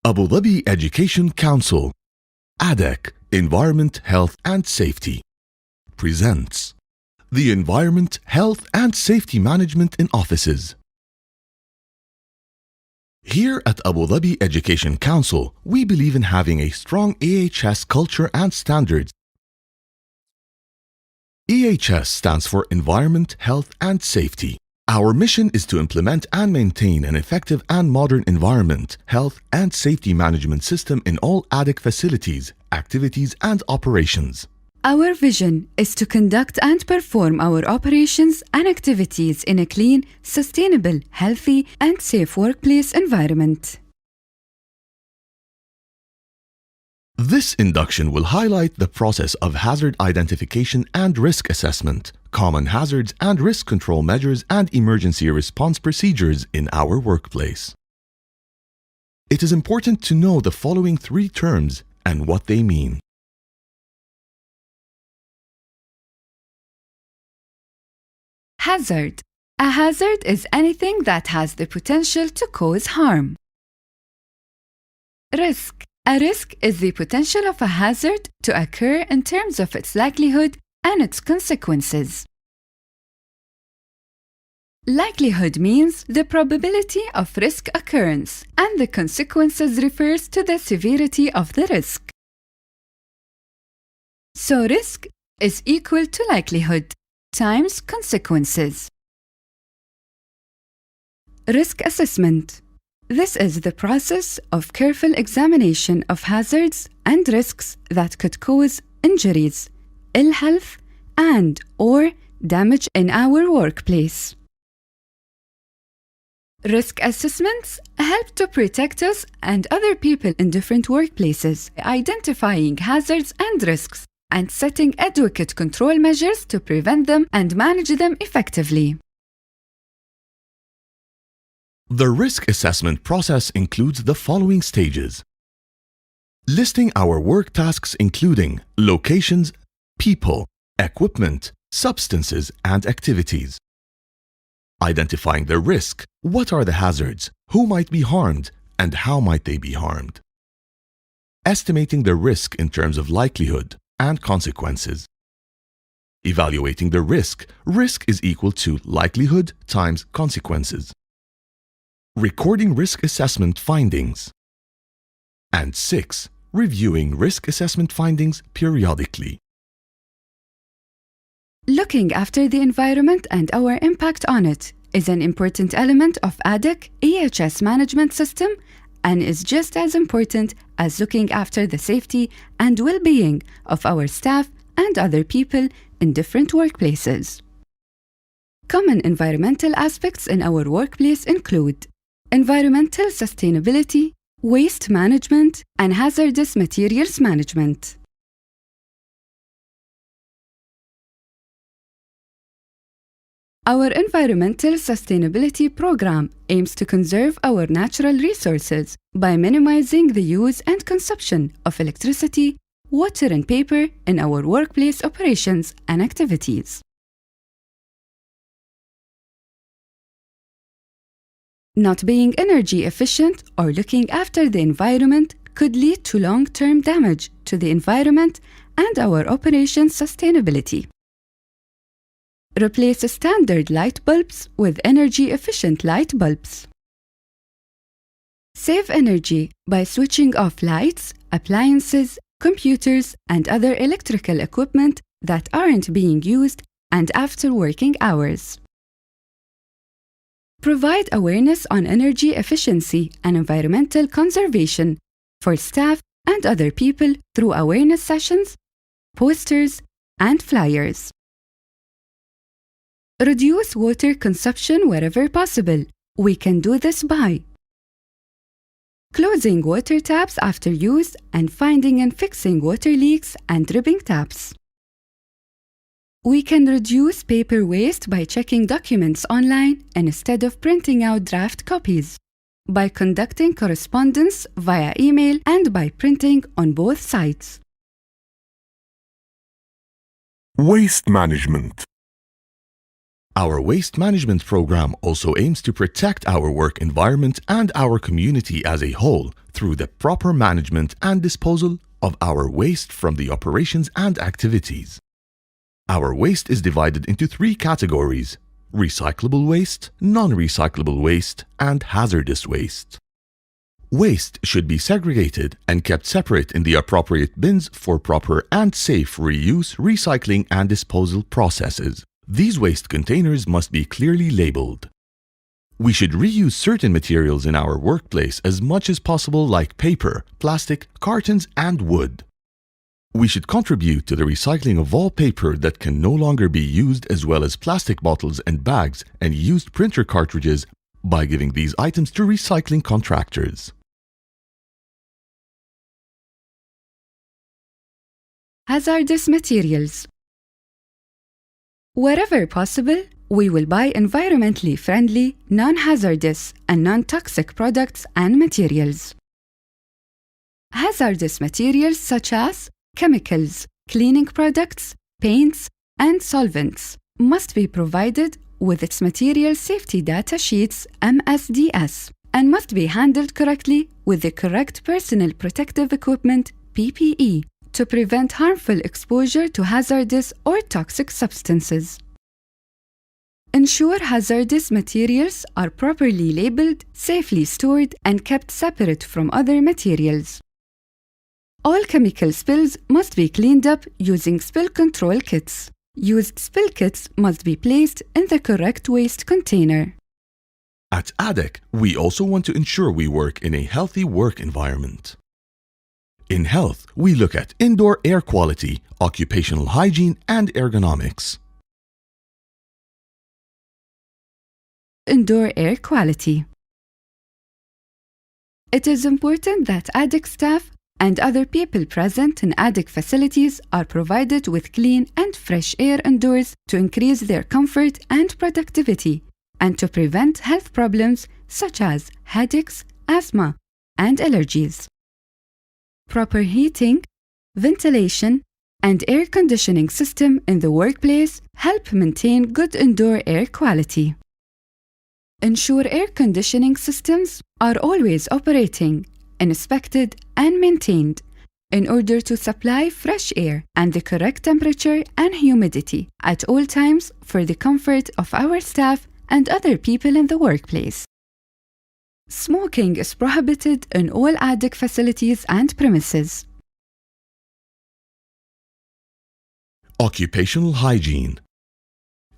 Abu Dhabi Education Council, ADEC, Environment, Health and Safety, presents the Environment, Health and Safety Management in Offices. Here at Abu Dhabi Education Council, we believe in having a strong EHS culture and standards. EHS stands for Environment, Health and Safety. Our mission is to implement and maintain an effective and modern environment, health and safety management system in all ADEC facilities, activities and operations. Our vision is to conduct and perform our operations and activities in a clean, sustainable, healthy, and safe workplace environment. This induction will highlight the process of hazard identification and risk assessment, common hazards and risk control measures, and emergency response procedures in our workplace. It is important to know the following three terms and what they mean. Hazard. A hazard is anything that has the potential to cause harm. Risk. A risk is the potential of a hazard to occur in terms of its likelihood and its consequences. Likelihood means the probability of risk occurrence, and the consequences refers to the severity of the risk. So risk is equal to likelihood times consequences. Risk assessment. This is the process of careful examination of hazards and risks that could cause injuries, ill health, and/or damage in our workplace. Risk assessments help to protect us and other people in different workplaces, identifying hazards and risks, and setting adequate control measures to prevent them and manage them effectively. The risk assessment process includes the following stages: listing our work tasks including locations, people, equipment, substances, and activities. Identifying the risk, what are the hazards, who might be harmed, and how might they be harmed. Estimating the risk in terms of likelihood and consequences. Evaluating the risk, risk is equal to likelihood times consequences. Recording risk assessment findings. And 6. Reviewing risk assessment findings periodically. Looking after the environment and our impact on it is an important element of ADEC EHS management system and is just as important as looking after the safety and well-being of our staff and other people in different workplaces. Common environmental aspects in our workplace include environmental sustainability, waste management, and hazardous materials management. Our environmental sustainability program aims to conserve our natural resources by minimizing the use and consumption of electricity, water, and paper in our workplace operations and activities. Not being energy efficient or looking after the environment could lead to long-term damage to the environment and our operations sustainability. Replace standard light bulbs with energy-efficient light bulbs. Save energy by switching off lights, appliances, computers, and other electrical equipment that aren't being used and after working hours. Provide awareness on energy efficiency and environmental conservation for staff and other people through awareness sessions, posters, and flyers. Reduce water consumption wherever possible. We can do this by closing water taps after use and finding and fixing water leaks and dripping taps. We can reduce paper waste by checking documents online instead of printing out draft copies, by conducting correspondence via email and by printing on both sides. Waste management. Our waste management program also aims to protect our work environment and our community as a whole through the proper management and disposal of our waste from the operations and activities. Our waste is divided into three categories: recyclable waste, non-recyclable waste, and hazardous waste. Waste should be segregated and kept separate in the appropriate bins for proper and safe reuse, recycling, and disposal processes. These waste containers must be clearly labeled. We should reuse certain materials in our workplace as much as possible, like paper, plastic, cartons, and wood. We should contribute to the recycling of all paper that can no longer be used, as well as plastic bottles and bags and used printer cartridges, by giving these items to recycling contractors. Hazardous materials. Wherever possible, we will buy environmentally friendly, non-hazardous, and non-toxic products and materials. Hazardous materials such as chemicals, cleaning products, paints, and solvents must be provided with its material safety data sheets (MSDS) and must be handled correctly with the correct personal protective equipment (PPE) to prevent harmful exposure to hazardous or toxic substances. Ensure hazardous materials are properly labeled, safely stored, and kept separate from other materials. All chemical spills must be cleaned up using spill control kits. Used spill kits must be placed in the correct waste container. At ADEC, we also want to ensure we work in a healthy work environment. In health, we look at indoor air quality, occupational hygiene, and ergonomics. Indoor air quality. It is important that ADEC staff and other people present in ADEC facilities are provided with clean and fresh air indoors to increase their comfort and productivity, and to prevent health problems such as headaches, asthma, and allergies. Proper heating, ventilation, and air conditioning system in the workplace help maintain good indoor air quality. Ensure air conditioning systems are always operating, inspected, and maintained in order to supply fresh air and the correct temperature and humidity at all times for the comfort of our staff and other people in the workplace. Smoking is prohibited in all ADEC facilities and premises. Occupational hygiene.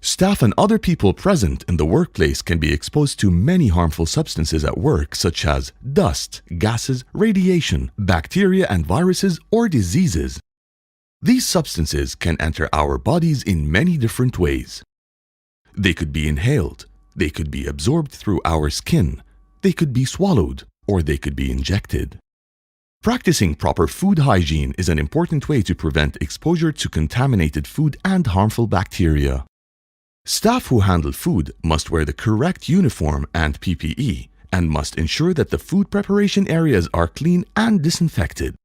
Staff and other people present in the workplace can be exposed to many harmful substances at work, such as dust, gases, radiation, bacteria and viruses, or diseases. These substances can enter our bodies in many different ways. They could be inhaled, they could be absorbed through our skin, they could be swallowed, or they could be injected. Practicing proper food hygiene is an important way to prevent exposure to contaminated food and harmful bacteria. Staff who handle food must wear the correct uniform and PPE and must ensure that the food preparation areas are clean and disinfected.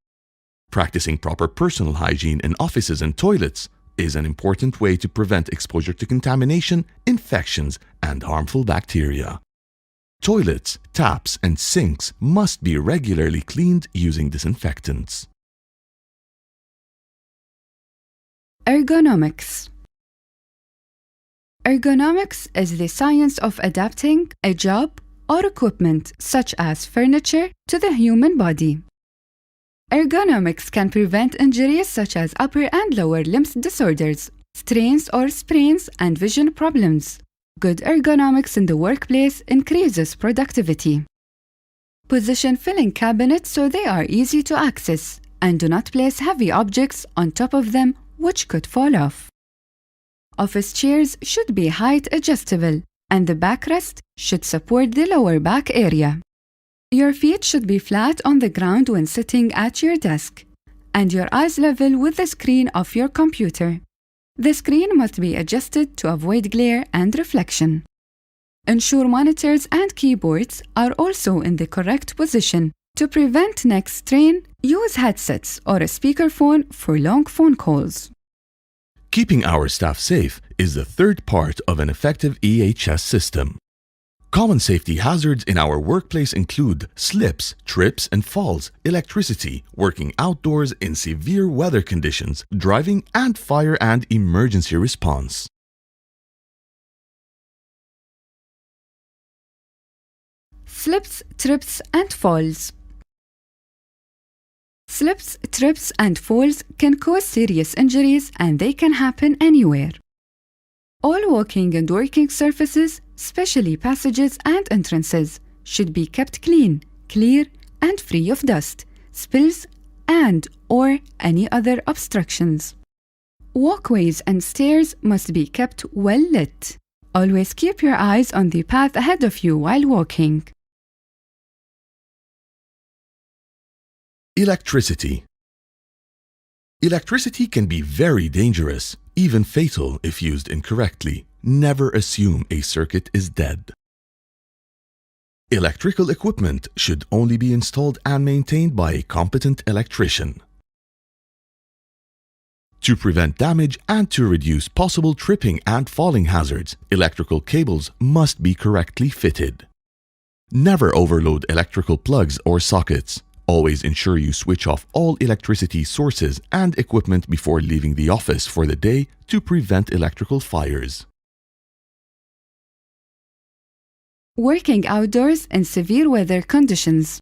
Practicing proper personal hygiene in offices and toilets is an important way to prevent exposure to contamination, infections, and harmful bacteria. Toilets, taps, and sinks must be regularly cleaned using disinfectants. Ergonomics. Ergonomics is the science of adapting a job or equipment, such as furniture, to the human body. Ergonomics can prevent injuries such as upper and lower limbs disorders, strains or sprains, and vision problems. Good ergonomics in the workplace increases productivity. Position filling cabinets so they are easy to access, and do not place heavy objects on top of them which could fall off. Office chairs should be height adjustable, and the backrest should support the lower back area. Your feet should be flat on the ground when sitting at your desk, and your eyes level with the screen of your computer. The screen must be adjusted to avoid glare and reflection. Ensure monitors and keyboards are also in the correct position. To prevent neck strain, use headsets or a speakerphone for long phone calls. Keeping our staff safe is the third part of an effective EHS system. Common safety hazards in our workplace include slips, trips, and falls, electricity, working outdoors in severe weather conditions, driving, and fire and emergency response. Slips, trips, and falls. Slips, trips, and falls can cause serious injuries, and they can happen anywhere. All walking and working surfaces, especially passages and entrances, should be kept clean, clear, and free of dust, spills, and/or any other obstructions. Walkways and stairs must be kept well lit. Always keep your eyes on the path ahead of you while walking. Electricity. Electricity can be very dangerous, even fatal if used incorrectly. Never assume a circuit is dead. Electrical equipment should only be installed and maintained by a competent electrician. To prevent damage and to reduce possible tripping and falling hazards, electrical cables must be correctly fitted. Never overload electrical plugs or sockets. Always ensure you switch off all electricity sources and equipment before leaving the office for the day to prevent electrical fires. Working outdoors in severe weather conditions.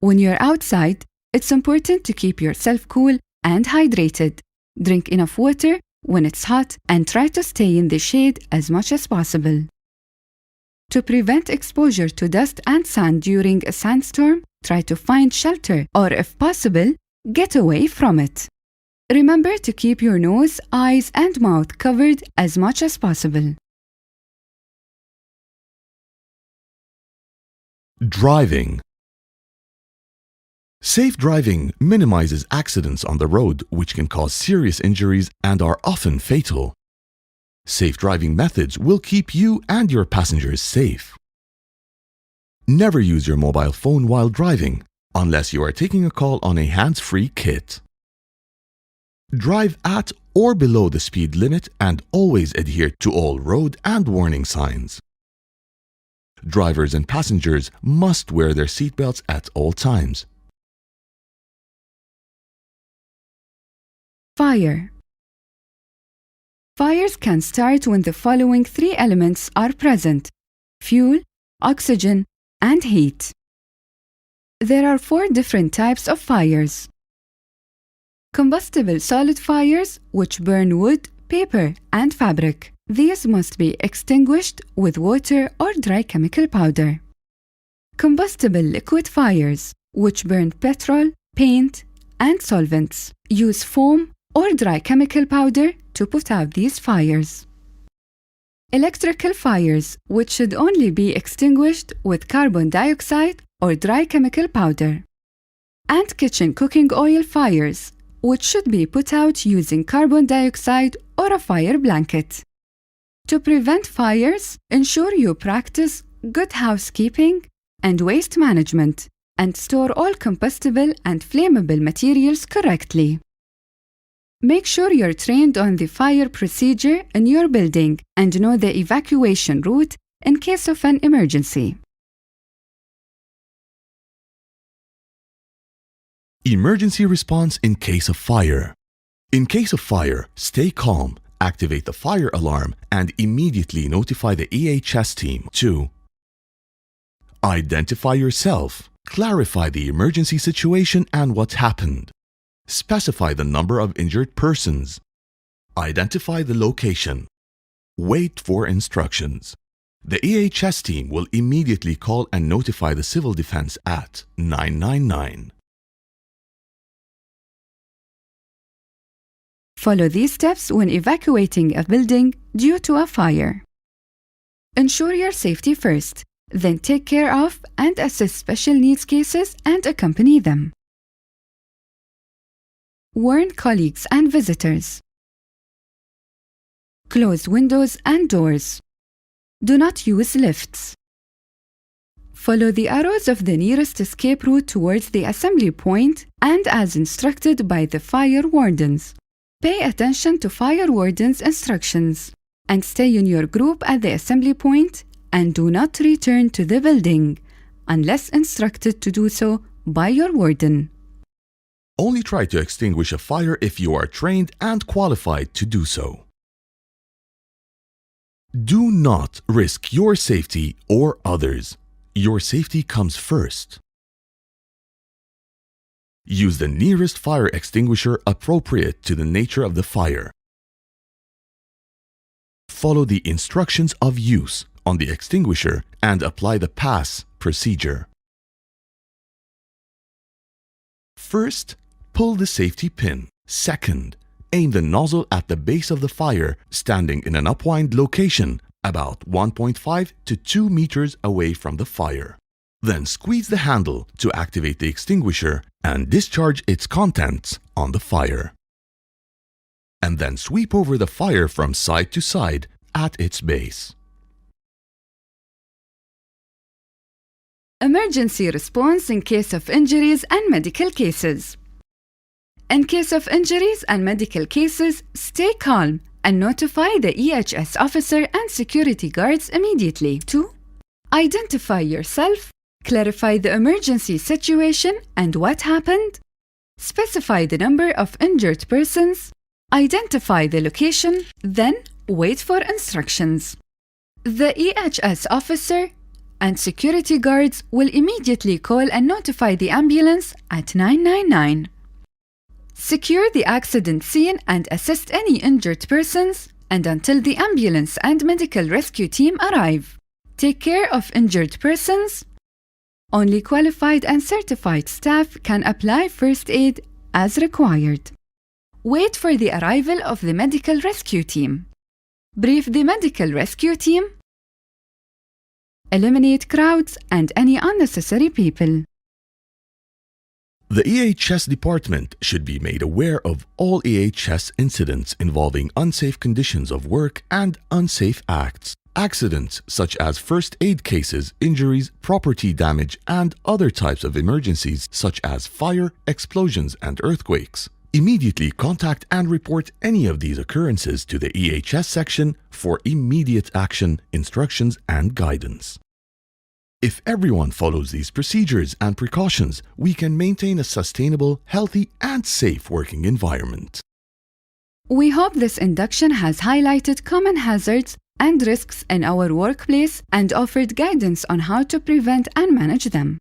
When you're outside, it's important to keep yourself cool and hydrated. Drink enough water when it's hot and try to stay in the shade as much as possible. To prevent exposure to dust and sand during a sandstorm, try to find shelter or, if possible, get away from it. Remember to keep your nose, eyes, and mouth covered as much as possible. Driving. Safe driving minimizes accidents on the road, which can cause serious injuries and are often fatal. Safe driving methods will keep you and your passengers safe. Never use your mobile phone while driving, unless you are taking a call on a hands-free kit. Drive at or below the speed limit and always adhere to all road and warning signs. Drivers and passengers must wear their seatbelts at all times. Fire. Fires can start when the following three elements are present: fuel, oxygen, and heat. There are 4 different types of fires. Combustible solid fires, which burn wood, paper, and fabric. These must be extinguished with water or dry chemical powder. Combustible liquid fires, which burn petrol, paint, and solvents. Use foam or dry chemical powder to put out these fires. Electrical fires, which should only be extinguished with carbon dioxide or dry chemical powder. And kitchen cooking oil fires, which should be put out using carbon dioxide or a fire blanket. To prevent fires, ensure you practice good housekeeping and waste management, and store all combustible and flammable materials correctly. Make sure you're trained on the fire procedure in your building and know the evacuation route in case of an emergency. Emergency response in case of fire. In case of fire, stay calm, activate the fire alarm, and immediately notify the EHS team. 2. Identify yourself. Clarify the emergency situation and what happened. Specify the number of injured persons. Identify the location. Wait for instructions. The EHS team will immediately call and notify the civil defense at 999. Follow these steps when evacuating a building due to a fire. Ensure your safety first, then take care of and assist special needs cases and accompany them. Warn colleagues and visitors. Close windows and doors. Do not use lifts. Follow the arrows of the nearest escape route towards the assembly point and as instructed by the fire wardens. Pay attention to fire warden's instructions and stay in your group at the assembly point and do not return to the building unless instructed to do so by your warden. Only try to extinguish a fire if you are trained and qualified to do so. Do not risk your safety or others. Your safety comes first. Use the nearest fire extinguisher appropriate to the nature of the fire. Follow the instructions of use on the extinguisher and apply the pass procedure. First, pull the safety pin. Second, aim the nozzle at the base of the fire, standing in an upwind location about 1.5 to 2 meters away from the fire. Then squeeze the handle to activate the extinguisher and discharge its contents on the fire. And then sweep over the fire from side to side at its base. Emergency response in case of injuries and medical cases. In case of injuries and medical cases, stay calm and notify the EHS officer and security guards immediately. 2. Identify yourself, clarify the emergency situation and what happened, specify the number of injured persons, identify the location, then wait for instructions. The EHS officer and security guards will immediately call and notify the ambulance at 999. Secure the accident scene and assist any injured persons, and until the ambulance and medical rescue team arrive. Take care of injured persons. Only qualified and certified staff can apply first aid as required. Wait for the arrival of the medical rescue team. Brief the medical rescue team. Eliminate crowds and any unnecessary people. The EHS department should be made aware of all EHS incidents involving unsafe conditions of work and unsafe acts. Accidents such as first aid cases, injuries, property damage, and other types of emergencies such as fire, explosions, and earthquakes. Immediately contact and report any of these occurrences to the EHS section for immediate action, instructions, and guidance. If everyone follows these procedures and precautions, we can maintain a sustainable, healthy, and safe working environment. We hope this induction has highlighted common hazards and risks in our workplace and offered guidance on how to prevent and manage them.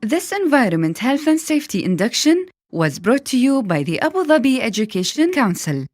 This Environment, Health and Safety induction was brought to you by the Abu Dhabi Education Council.